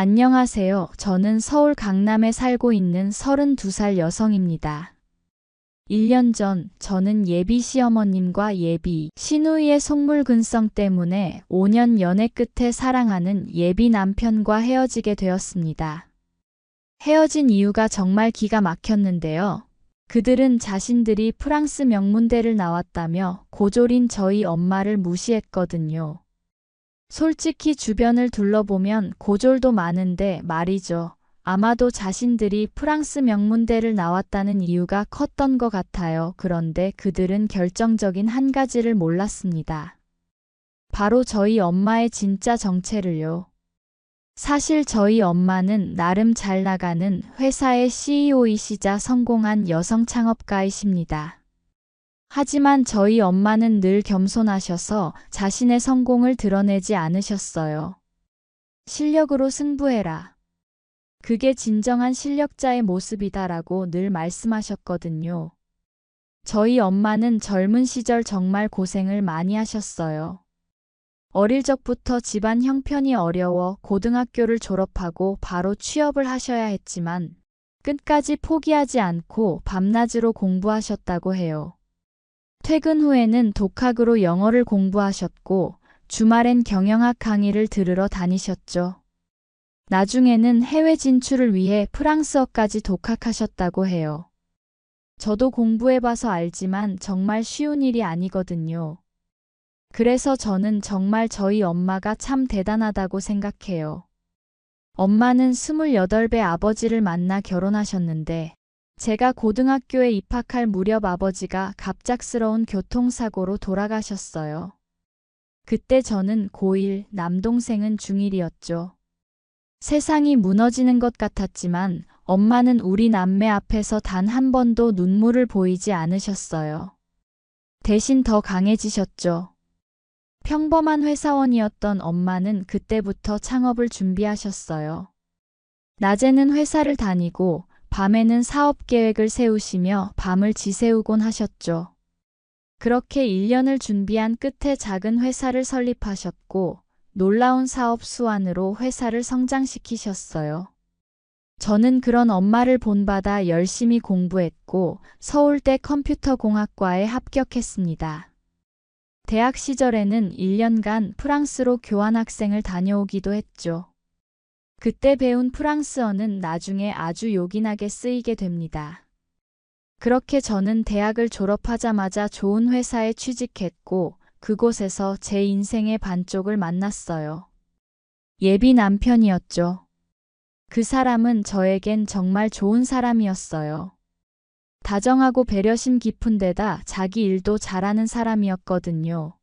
안녕하세요. 저는 서울 강남에 살고 있는 32살 여성입니다. 1년 전 저는 예비 시어머님과 예비 시누이의 속물근성 때문에 5년 연애 끝에 사랑하는 예비 남편과 헤어지게 되었습니다. 헤어진 이유가 정말 기가 막혔는데요. 그들은 자신들이 프랑스 명문대를 나왔다며 고졸인 저희 엄마를 무시했거든요. 솔직히 주변을 둘러보면 고졸도 많은데 말이죠. 아마도 자신들이 프랑스 명문대를 나왔다는 이유가 컸던 것 같아요. 그런데 그들은 결정적인 한 가지를 몰랐습니다. 바로 저희 엄마의 진짜 정체를요. 사실 저희 엄마는 나름 잘 나가는 회사의 CEO이시자 성공한 여성 창업가이십니다. 하지만 저희 엄마는 늘 겸손하셔서 자신의 성공을 드러내지 않으셨어요. 실력으로 승부해라. 그게 진정한 실력자의 모습이다라고 늘 말씀하셨거든요. 저희 엄마는 젊은 시절 정말 고생을 많이 하셨어요. 어릴 적부터 집안 형편이 어려워 고등학교를 졸업하고 바로 취업을 하셔야 했지만 끝까지 포기하지 않고 밤낮으로 공부하셨다고 해요. 퇴근 후에는 독학으로 영어를 공부하셨고 주말엔 경영학 강의를 들으러 다니셨죠. 나중에는 해외 진출을 위해 프랑스어까지 독학하셨다고 해요. 저도 공부해봐서 알지만 정말 쉬운 일이 아니거든요. 그래서 저는 정말 저희 엄마가 참 대단하다고 생각해요. 엄마는 28배 아버지를 만나 결혼하셨는데 제가 고등학교에 입학할 무렵 아버지가 갑작스러운 교통사고로 돌아가셨어요. 그때 저는 고1, 남동생은 중1이었죠. 세상이 무너지는 것 같았지만 엄마는 우리 남매 앞에서 단 한 번도 눈물을 보이지 않으셨어요. 대신 더 강해지셨죠. 평범한 회사원이었던 엄마는 그때부터 창업을 준비하셨어요. 낮에는 회사를 다니고 밤에는 사업 계획을 세우시며 밤을 지새우곤 하셨죠. 그렇게 1년을 준비한 끝에 작은 회사를 설립하셨고 놀라운 사업 수완으로 회사를 성장시키셨어요. 저는 그런 엄마를 본받아 열심히 공부했고 서울대 컴퓨터공학과에 합격했습니다. 대학 시절에는 1년간 프랑스로 교환학생을 다녀오기도 했죠. 그때 배운 프랑스어는 나중에 아주 요긴하게 쓰이게 됩니다. 그렇게 저는 대학을 졸업하자마자 좋은 회사에 취직했고 그곳에서 제 인생의 반쪽을 만났어요. 예비 남편이었죠. 그 사람은 저에겐 정말 좋은 사람이었어요. 다정하고 배려심 깊은 데다 자기 일도 잘하는 사람이었거든요.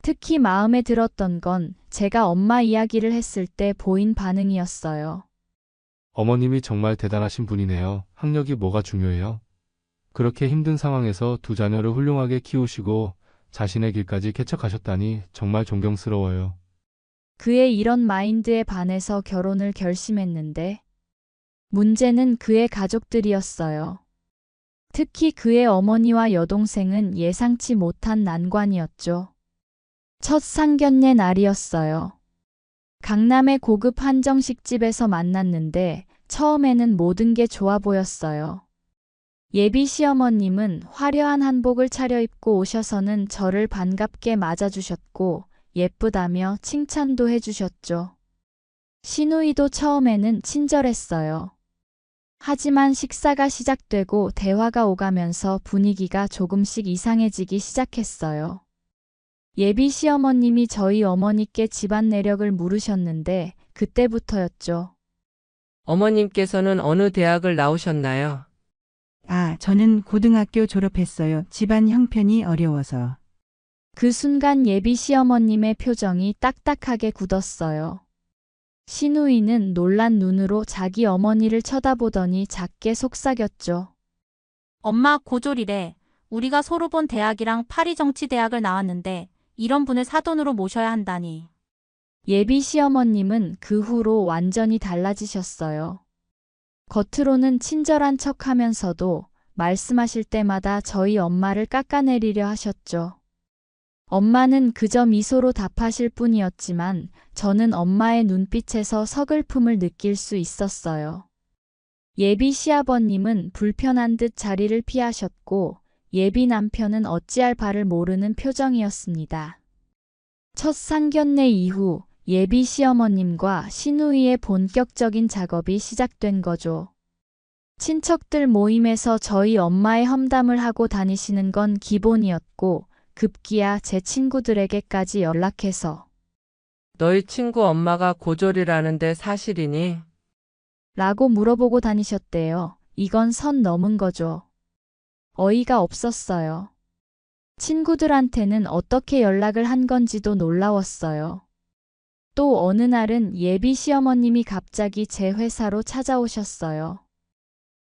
특히 마음에 들었던 건 제가 엄마 이야기를 했을 때 보인 반응이었어요. 어머님이 정말 대단하신 분이네요. 학력이 뭐가 중요해요? 그렇게 힘든 상황에서 두 자녀를 훌륭하게 키우시고 자신의 길까지 개척하셨다니 정말 존경스러워요. 그의 이런 마인드에 반해서 결혼을 결심했는데 문제는 그의 가족들이었어요. 특히 그의 어머니와 여동생은 예상치 못한 난관이었죠. 첫 상견례 날이었어요. 강남의 고급 한정식집에서 만났는데 처음에는 모든 게 좋아 보였어요. 예비 시어머님은 화려한 한복을 차려입고 오셔서는 저를 반갑게 맞아주셨고 예쁘다며 칭찬도 해주셨죠. 시누이도 처음에는 친절했어요. 하지만 식사가 시작되고 대화가 오가면서 분위기가 조금씩 이상해지기 시작했어요. 예비 시어머님이 저희 어머니께 집안 내력을 물으셨는데 그때부터였죠. 어머님께서는 어느 대학을 나오셨나요? 저는 고등학교 졸업했어요. 집안 형편이 어려워서. 그 순간 예비 시어머님의 표정이 딱딱하게 굳었어요. 시누이는 놀란 눈으로 자기 어머니를 쳐다보더니 작게 속삭였죠. 엄마 고졸이래. 우리가 소르본 대학이랑 파리 정치대학을 나왔는데 이런 분을 사돈으로 모셔야 한다니. 예비 시어머님은 그 후로 완전히 달라지셨어요. 겉으로는 친절한 척하면서도 말씀하실 때마다 저희 엄마를 깎아내리려 하셨죠. 엄마는 그저 미소로 답하실 뿐이었지만 저는 엄마의 눈빛에서 서글픔을 느낄 수 있었어요. 예비 시아버님은 불편한 듯 자리를 피하셨고 예비 남편은 어찌할 바를 모르는 표정이었습니다. 첫 상견례 이후 예비 시어머님과 시누이의 본격적인 작업이 시작된 거죠. 친척들 모임에서 저희 엄마의 험담을 하고 다니시는 건 기본이었고 급기야 제 친구들에게까지 연락해서 너희 친구 엄마가 고졸이라는데 사실이니? 라고 물어보고 다니셨대요. 이건 선 넘은 거죠. 어이가 없었어요. 친구들한테는 어떻게 연락을 한 건지도 놀라웠어요. 또 어느 날은 예비 시어머님이 갑자기 제 회사로 찾아오셨어요.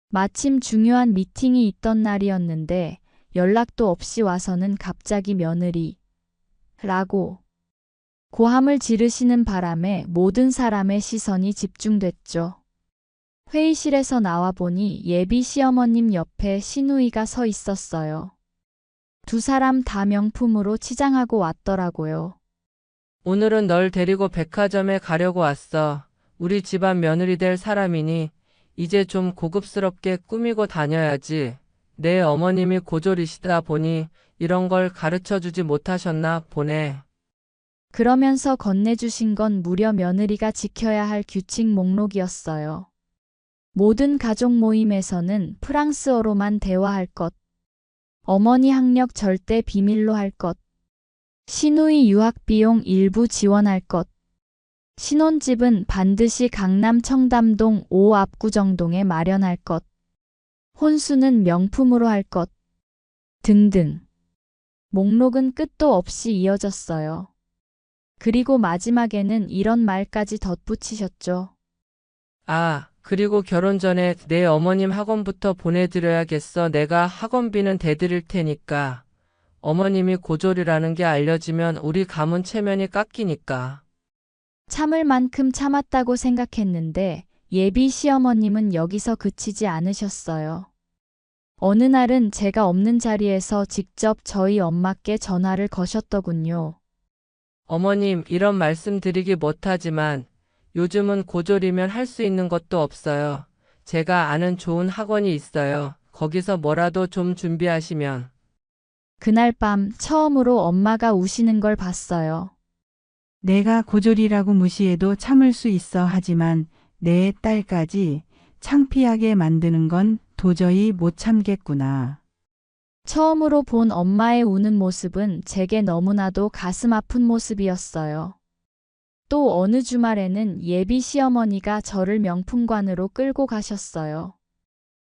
마침 중요한 미팅이 있던 날이었는데 연락도 없이 와서는 갑자기 며느리 라고 고함을 지르시는 바람에 모든 사람의 시선이 집중됐죠. 회의실에서 나와 보니 예비 시어머님 옆에 시누이가 서 있었어요. 두 사람 다 명품으로 치장하고 왔더라고요. 오늘은 널 데리고 백화점에 가려고 왔어. 우리 집안 며느리 될 사람이니 이제 좀 고급스럽게 꾸미고 다녀야지. 내 어머님이 고졸이시다 보니 이런 걸 가르쳐주지 못하셨나 보네. 그러면서 건네주신 건 무려 며느리가 지켜야 할 규칙 목록이었어요. 모든 가족 모임에서는 프랑스어로만 대화할 것, 어머니 학력 절대 비밀로 할 것, 시누이 유학비용 일부 지원할 것, 신혼집은 반드시 강남 청담동 5 압구정동에 마련할 것, 혼수는 명품으로 할 것, 등등. 목록은 끝도 없이 이어졌어요. 그리고 마지막에는 이런 말까지 덧붙이셨죠. 아, 그리고 결혼 전에 내 어머님 학원부터 보내드려야겠어. 내가 학원비는 대드릴 테니까. 어머님이 고졸이라는 게 알려지면 우리 가문 체면이 깎이니까. 참을 만큼 참았다고 생각했는데 예비 시어머님은 여기서 그치지 않으셨어요. 어느 날은 제가 없는 자리에서 직접 저희 엄마께 전화를 거셨더군요. 어머님, 이런 말씀 드리기 못하지만 요즘은 고졸이면 할 수 있는 것도 없어요. 제가 아는 좋은 학원이 있어요. 거기서 뭐라도 좀 준비하시면. 그날 밤 처음으로 엄마가 우시는 걸 봤어요. 내가 고졸이라고 무시해도 참을 수 있어 하지만 내 딸까지 창피하게 만드는 건 도저히 못 참겠구나. 처음으로 본 엄마의 우는 모습은 제게 너무나도 가슴 아픈 모습이었어요. 또 어느 주말에는 예비 시어머니가 저를 명품관으로 끌고 가셨어요.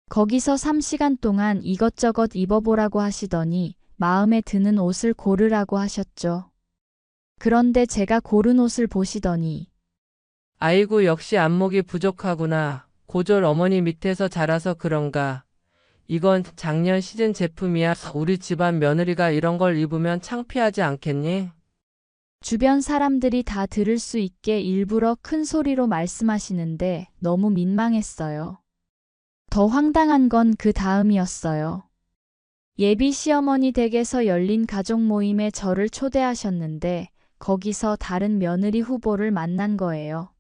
거기서 3시간 동안 이것저것 입어보라고 하시더니 마음에 드는 옷을 고르라고 하셨죠. 그런데 제가 고른 옷을 보시더니 아이고, 역시 안목이 부족하구나. 고졸 어머니 밑에서 자라서 그런가. 이건 작년 시즌 제품이야. 우리 집안 며느리가 이런 걸 입으면 창피하지 않겠니? 주변 사람들이 다 들을 수 있게 일부러 큰 소리로 말씀하시는데 너무 민망했어요. 더 황당한 건 그 다음이었어요. 예비 시어머니 댁에서 열린 가족 모임에 저를 초대하셨는데 거기서 다른 며느리 후보를 만난 거예요.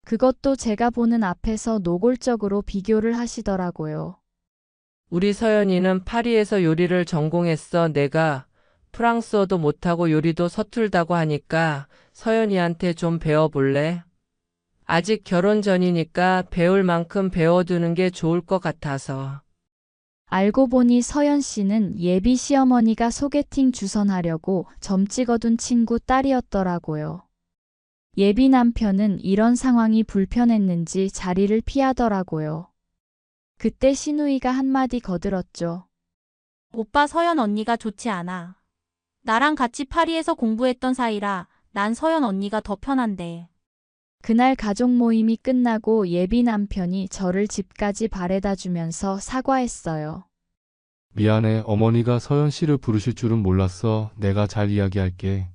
그것도 제가 보는 앞에서 노골적으로 비교를 하시더라고요. 우리 서연이는 파리에서 요리를 전공했어. 내가 프랑스어도 못하고 요리도 서툴다고 하니까 서연이한테 좀 배워볼래? 아직 결혼 전이니까 배울 만큼 배워두는 게 좋을 것 같아서. 알고 보니 서연 씨는 예비 시어머니가 소개팅 주선하려고 점 찍어둔 친구 딸이었더라고요. 예비 남편은 이런 상황이 불편했는지 자리를 피하더라고요. 그때 시누이가 한마디 거들었죠. 오빠 서연 언니가 좋지 않아. 나랑 같이 파리에서 공부했던 사이라 난 서연 언니가 더 편한데. 그날 가족 모임이 끝나고 예비 남편이 저를 집까지 바래다 주면서 사과했어요. 미안해. 어머니가 서연 씨를 부르실 줄은 몰랐어. 내가 잘 이야기할게.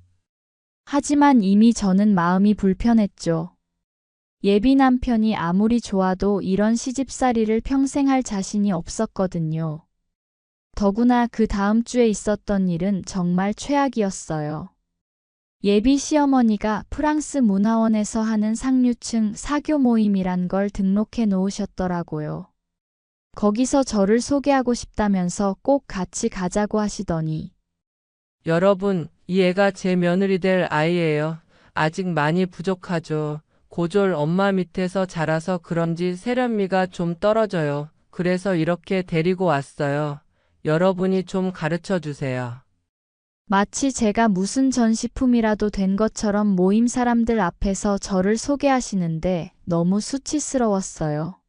하지만 이미 저는 마음이 불편했죠. 예비 남편이 아무리 좋아도 이런 시집살이를 평생 할 자신이 없었거든요. 더구나 그 다음 주에 있었던 일은 정말 최악이었어요. 예비 시어머니가 프랑스 문화원에서 하는 상류층 사교 모임이란 걸 등록해 놓으셨더라고요. 거기서 저를 소개하고 싶다면서 꼭 같이 가자고 하시더니 여러분, 이 애가 제 며느리 될 아이예요. 아직 많이 부족하죠. 고졸 엄마 밑에서 자라서 그런지 세련미가 좀 떨어져요. 그래서 이렇게 데리고 왔어요. 여러분이 좀 가르쳐 주세요. 마치 제가 무슨 전시품이라도 된 것처럼 모임 사람들 앞에서 저를 소개하시는데 너무 수치스러웠어요.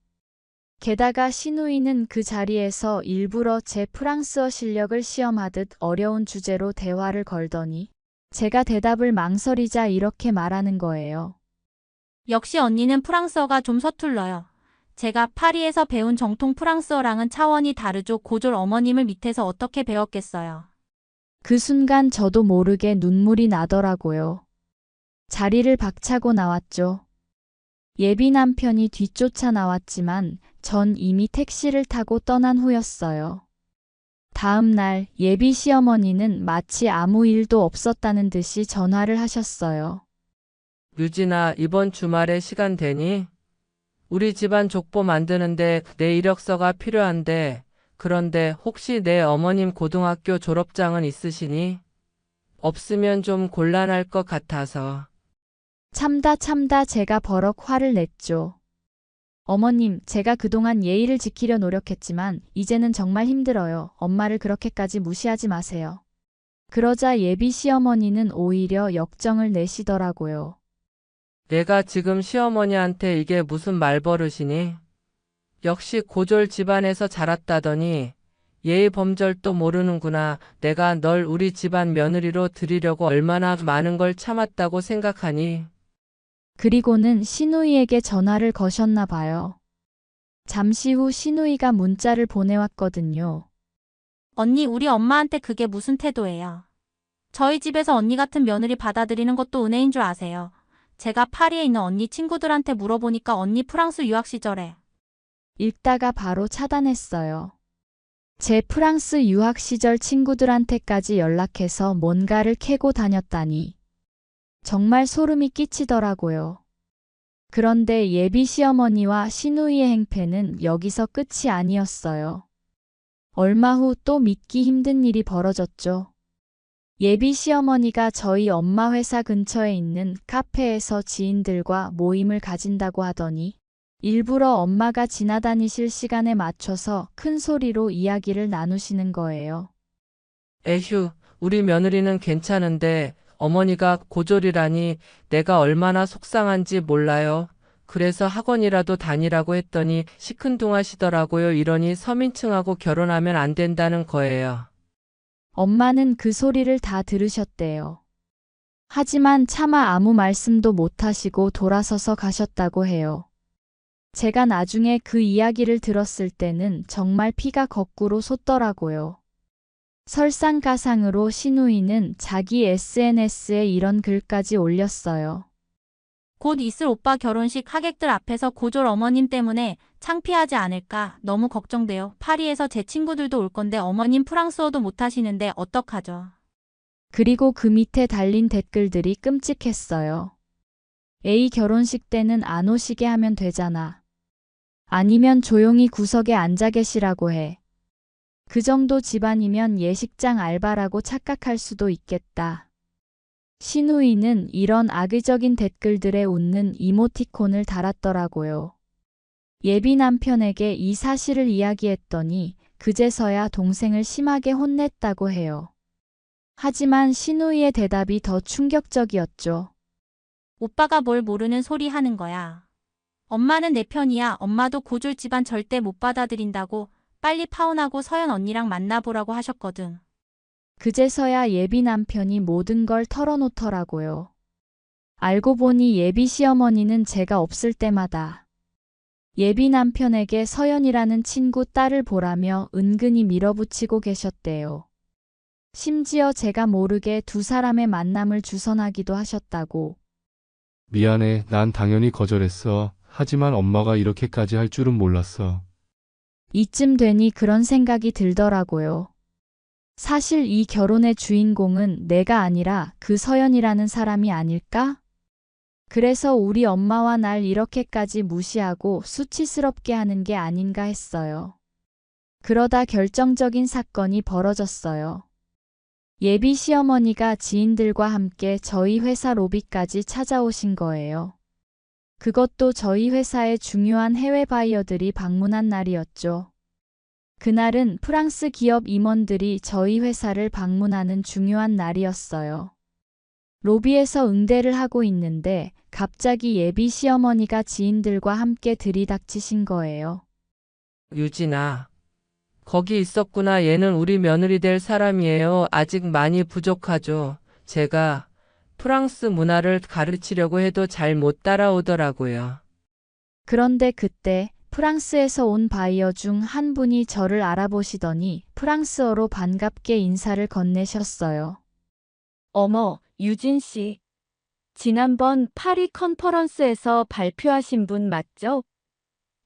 게다가 시누이는 그 자리에서 일부러 제 프랑스어 실력을 시험하듯 어려운 주제로 대화를 걸더니 제가 대답을 망설이자 이렇게 말하는 거예요. 역시 언니는 프랑스어가 좀 서툴러요. 제가 파리에서 배운 정통 프랑스어랑은 차원이 다르죠. 고졸 어머님을 밑에서 어떻게 배웠겠어요. 그 순간 저도 모르게 눈물이 나더라고요. 자리를 박차고 나왔죠. 예비 남편이 뒤쫓아 나왔지만 전 이미 택시를 타고 떠난 후였어요. 다음 날 예비 시어머니는 마치 아무 일도 없었다는 듯이 전화를 하셨어요. 유진아, 이번 주말에 시간 되니? 우리 집안 족보 만드는데 내 이력서가 필요한데, 그런데 혹시 내 어머님 고등학교 졸업장은 있으시니? 없으면 좀 곤란할 것 같아서. 참다 제가 버럭 화를 냈죠. 어머님, 제가 그동안 예의를 지키려 노력했지만 이제는 정말 힘들어요. 엄마를 그렇게까지 무시하지 마세요. 그러자 예비 시어머니는 오히려 역정을 내시더라고요. 내가 지금 시어머니한테 이게 무슨 말버릇이니? 역시 고졸 집안에서 자랐다더니 예의 범절도 모르는구나. 내가 널 우리 집안 며느리로 들이려고 얼마나 많은 걸 참았다고 생각하니? 그리고는 시누이에게 전화를 거셨나 봐요. 잠시 후 시누이가 문자를 보내왔거든요. 언니, 우리 엄마한테 그게 무슨 태도예요. 저희 집에서 언니 같은 며느리 받아들이는 것도 은혜인 줄 아세요. 제가 파리에 있는 언니 친구들한테 물어보니까 언니 프랑스 유학 시절에 읽다가 바로 차단했어요. 제 프랑스 유학 시절 친구들한테까지 연락해서 뭔가를 캐고 다녔다니. 정말 소름이 끼치더라고요. 그런데 예비 시어머니와 시누이의 행패는 여기서 끝이 아니었어요. 얼마 후 또 믿기 힘든 일이 벌어졌죠. 예비 시어머니가 저희 엄마 회사 근처에 있는 카페에서 지인들과 모임을 가진다고 하더니 일부러 엄마가 지나다니실 시간에 맞춰서 큰 소리로 이야기를 나누시는 거예요. 에휴, 우리 며느리는 괜찮은데 어머니가 고졸이라니 내가 얼마나 속상한지 몰라요. 그래서 학원이라도 다니라고 했더니 시큰둥하시더라고요. 이러니 서민층하고 결혼하면 안 된다는 거예요. 엄마는 그 소리를 다 들으셨대요. 하지만 차마 아무 말씀도 못하시고 돌아서서 가셨다고 해요. 제가 나중에 그 이야기를 들었을 때는 정말 피가 거꾸로 솟더라고요. 설상가상으로 시누이는 자기 SNS에 이런 글까지 올렸어요. 곧 있을 오빠 결혼식 하객들 앞에서 고졸 어머님 때문에 창피하지 않을까 너무 걱정돼요. 파리에서 제 친구들도 올 건데 어머님 프랑스어도 못하시는데 어떡하죠? 그리고 그 밑에 달린 댓글들이 끔찍했어요. A 결혼식 때는 안 오시게 하면 되잖아. 아니면 조용히 구석에 앉아 계시라고 해. 그 정도 집안이면 예식장 알바라고 착각할 수도 있겠다. 시누이는 이런 악의적인 댓글들에 웃는 이모티콘을 달았더라고요. 예비 남편에게 이 사실을 이야기했더니 그제서야 동생을 심하게 혼냈다고 해요. 하지만 시누이의 대답이 더 충격적이었죠. 오빠가 뭘 모르는 소리 하는 거야. 엄마는 내 편이야. 엄마도 고졸 집안 절대 못 받아들인다고 빨리 파혼하고 서연 언니랑 만나보라고 하셨거든. 그제서야 예비 남편이 모든 걸 털어놓더라고요. 알고 보니 예비 시어머니는 제가 없을 때마다 예비 남편에게 서연이라는 친구 딸을 보라며 은근히 밀어붙이고 계셨대요. 심지어 제가 모르게 두 사람의 만남을 주선하기도 하셨다고. 미안해, 난 당연히 거절했어. 하지만 엄마가 이렇게까지 할 줄은 몰랐어. 이쯤 되니 그런 생각이 들더라고요. 사실 이 결혼의 주인공은 내가 아니라 그 서연이라는 사람이 아닐까? 그래서 우리 엄마와 날 이렇게까지 무시하고 수치스럽게 하는 게 아닌가 했어요. 그러다 결정적인 사건이 벌어졌어요. 예비 시어머니가 지인들과 함께 저희 회사 로비까지 찾아오신 거예요. 그것도 저희 회사의 중요한 해외 바이어들이 방문한 날이었죠. 그날은 프랑스 기업 임원들이 저희 회사를 방문하는 중요한 날이었어요. 로비에서 응대를 하고 있는데 갑자기 예비 시어머니가 지인들과 함께 들이닥치신 거예요. 유진아. 거기 있었구나. 얘는 우리 며느리 될 사람이에요. 아직 많이 부족하죠. 제가 프랑스 문화를 가르치려고 해도 잘 못 따라오더라고요. 그런데 그때 프랑스에서 온 바이어 중 한 분이 저를 알아보시더니 프랑스어로 반갑게 인사를 건네셨어요. 어머, 유진 씨. 지난번 파리 컨퍼런스에서 발표하신 분 맞죠?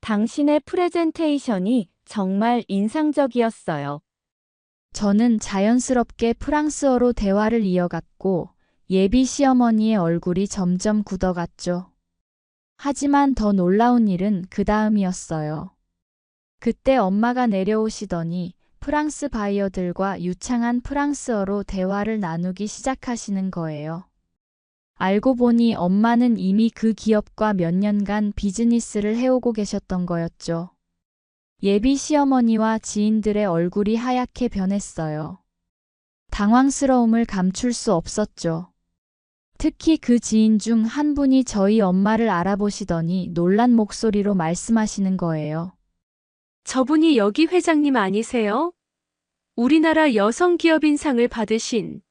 당신의 프레젠테이션이 정말 인상적이었어요. 저는 자연스럽게 프랑스어로 대화를 이어갔고 예비 시어머니의 얼굴이 점점 굳어갔죠. 하지만 더 놀라운 일은 그 다음이었어요. 그때 엄마가 내려오시더니 프랑스 바이어들과 유창한 프랑스어로 대화를 나누기 시작하시는 거예요. 알고 보니 엄마는 이미 그 기업과 몇 년간 비즈니스를 해오고 계셨던 거였죠. 예비 시어머니와 지인들의 얼굴이 하얗게 변했어요. 당황스러움을 감출 수 없었죠. 특히 그 지인 중 한 분이 저희 엄마를 알아보시더니 놀란 목소리로 말씀하시는 거예요. 저분이 여기 회장님 아니세요? 우리나라 여성기업인상을 받으신.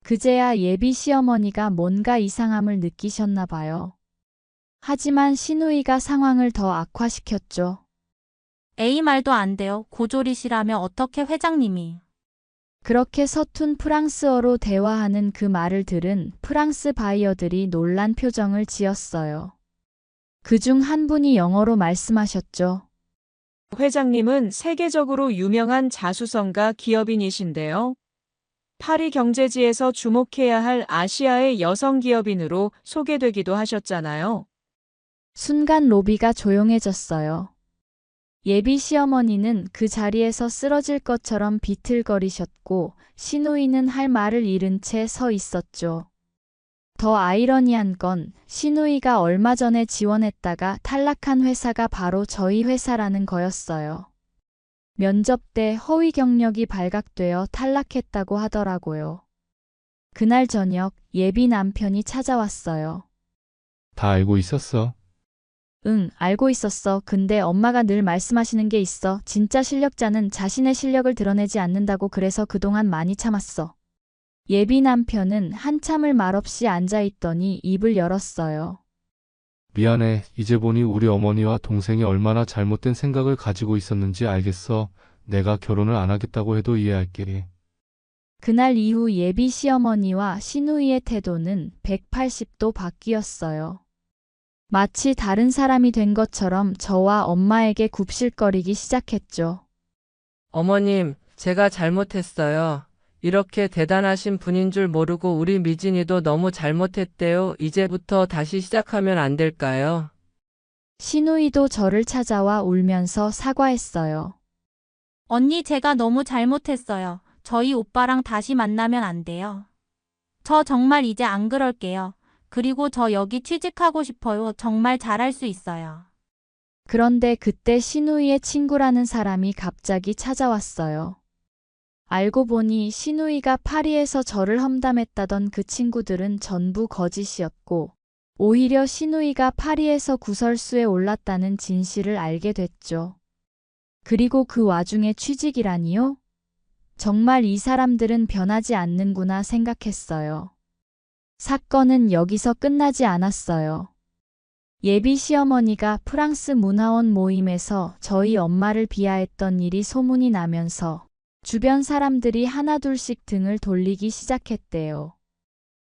그제야 예비 시어머니가 뭔가 이상함을 느끼셨나 봐요. 하지만 시누이가 상황을 더 악화시켰죠. 에이 말도 안 돼요. 고졸이시라며 어떻게 회장님이. 그렇게 서툰 프랑스어로 대화하는 그 말을 들은 프랑스 바이어들이 놀란 표정을 지었어요. 그중 한 분이 영어로 말씀하셨죠. 회장님은 세계적으로 유명한 자수성가 기업인이신데요. 파리 경제지에서 주목해야 할 아시아의 여성 기업인으로 소개되기도 하셨잖아요. 순간 로비가 조용해졌어요. 예비 시어머니는 그 자리에서 쓰러질 것처럼 비틀거리셨고 시누이는 할 말을 잃은 채 서 있었죠. 더 아이러니한 건 시누이가 얼마 전에 지원했다가 탈락한 회사가 바로 저희 회사라는 거였어요. 면접 때 허위 경력이 발각되어 탈락했다고 하더라고요. 그날 저녁 예비 남편이 찾아왔어요. 다 알고 있었어. 응, 알고 있었어. 근데 엄마가 늘 말씀하시는 게 있어. 진짜 실력자는 자신의 실력을 드러내지 않는다고. 그래서 그동안 많이 참았어. 예비 남편은 한참을 말없이 앉아있더니 입을 열었어요. 미안해. 이제 보니 우리 어머니와 동생이 얼마나 잘못된 생각을 가지고 있었는지 알겠어. 내가 결혼을 안 하겠다고 해도 이해할게. 그날 이후 예비 시어머니와 시누이의 태도는 180도 바뀌었어요. 마치 다른 사람이 된 것처럼 저와 엄마에게 굽실거리기 시작했죠. 어머님, 제가 잘못했어요. 이렇게 대단하신 분인 줄 모르고 우리 미진이도 너무 잘못했대요. 이제부터 다시 시작하면 안 될까요? 시누이도 저를 찾아와 울면서 사과했어요. 언니 제가 너무 잘못했어요. 저희 오빠랑 다시 만나면 안 돼요. 저 정말 이제 안 그럴게요. 그리고 저 여기 취직하고 싶어요. 정말 잘할 수 있어요. 그런데 그때 시누이의 친구라는 사람이 갑자기 찾아왔어요. 알고 보니 시누이가 파리에서 저를 험담했다던 그 친구들은 전부 거짓이었고 오히려 시누이가 파리에서 구설수에 올랐다는 진실을 알게 됐죠. 그리고 그 와중에 취직이라니요? 정말 이 사람들은 변하지 않는구나 생각했어요. 사건은 여기서 끝나지 않았어요. 예비 시어머니가 프랑스 문화원 모임에서 저희 엄마를 비하했던 일이 소문이 나면서 주변 사람들이 하나둘씩 등을 돌리기 시작했대요.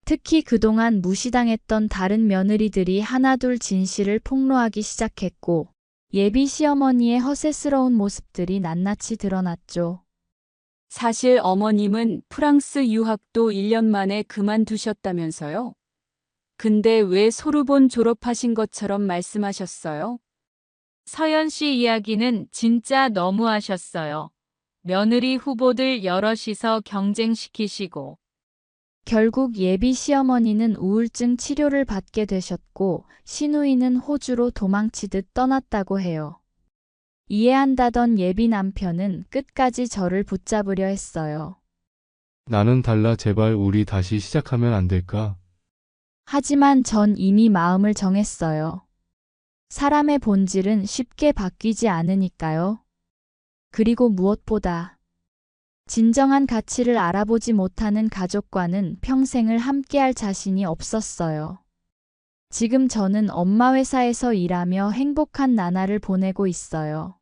특히 그동안 무시당했던 다른 며느리들이 하나둘 진실을 폭로하기 시작했고 예비 시어머니의 허세스러운 모습들이 낱낱이 드러났죠. 사실 어머님은 프랑스 유학도 1년 만에 그만두셨다면서요? 근데 왜 소르본 졸업하신 것처럼 말씀하셨어요? 서연 씨 이야기는 진짜 너무하셨어요. 며느리 후보들 여럿이서 경쟁시키시고. 결국 예비 시어머니는 우울증 치료를 받게 되셨고 시누이는 호주로 도망치듯 떠났다고 해요. 이해한다던 예비 남편은 끝까지 저를 붙잡으려 했어요. 나는 달라. 제발 우리 다시 시작하면 안 될까? 하지만 전 이미 마음을 정했어요. 사람의 본질은 쉽게 바뀌지 않으니까요. 그리고 무엇보다 진정한 가치를 알아보지 못하는 가족과는 평생을 함께할 자신이 없었어요. 지금 저는 엄마 회사에서 일하며 행복한 나날을 보내고 있어요.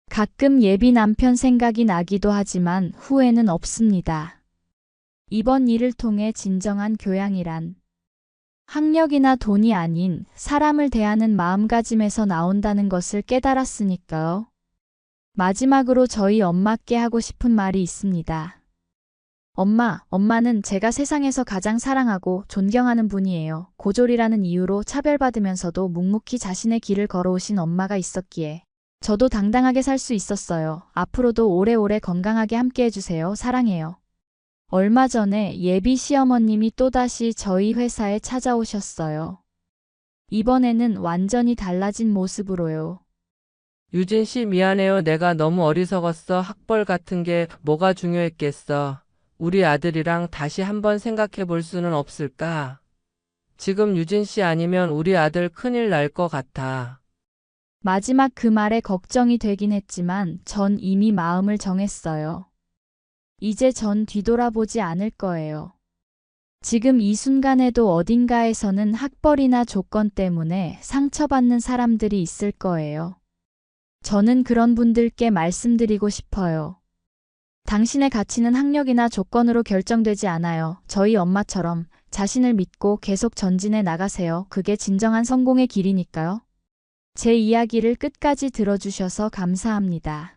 가끔 예비 남편 생각이 나기도 하지만 후회는 없습니다. 이번 일을 통해 진정한 교양이란 학력이나 돈이 아닌 사람을 대하는 마음가짐에서 나온다는 것을 깨달았으니까요. 마지막으로 저희 엄마께 하고 싶은 말이 있습니다. 엄마는 제가 세상에서 가장 사랑하고 존경하는 분이에요. 고졸이라는 이유로 차별받으면서도 묵묵히 자신의 길을 걸어오신 엄마가 있었기에 저도 당당하게 살 수 있었어요. 앞으로도 오래오래 건강하게 함께 해주세요. 사랑해요. 얼마 전에 예비 시어머님이 또다시 저희 회사에 찾아오셨어요. 이번에는 완전히 달라진 모습으로요. 유진 씨 미안해요. 내가 너무 어리석었어. 학벌 같은 게 뭐가 중요했겠어. 우리 아들이랑 다시 한번 생각해 볼 수는 없을까? 지금 유진 씨 아니면 우리 아들 큰일 날 것 같아. 마지막 그 말에 걱정이 되긴 했지만 전 이미 마음을 정했어요. 이제 전 뒤돌아보지 않을 거예요. 지금 이 순간에도 어딘가에서는 학벌이나 조건 때문에 상처받는 사람들이 있을 거예요. 저는 그런 분들께 말씀드리고 싶어요. 당신의 가치는 학력이나 조건으로 결정되지 않아요. 저희 엄마처럼 자신을 믿고 계속 전진해 나가세요. 그게 진정한 성공의 길이니까요. 제 이야기를 끝까지 들어주셔서 감사합니다.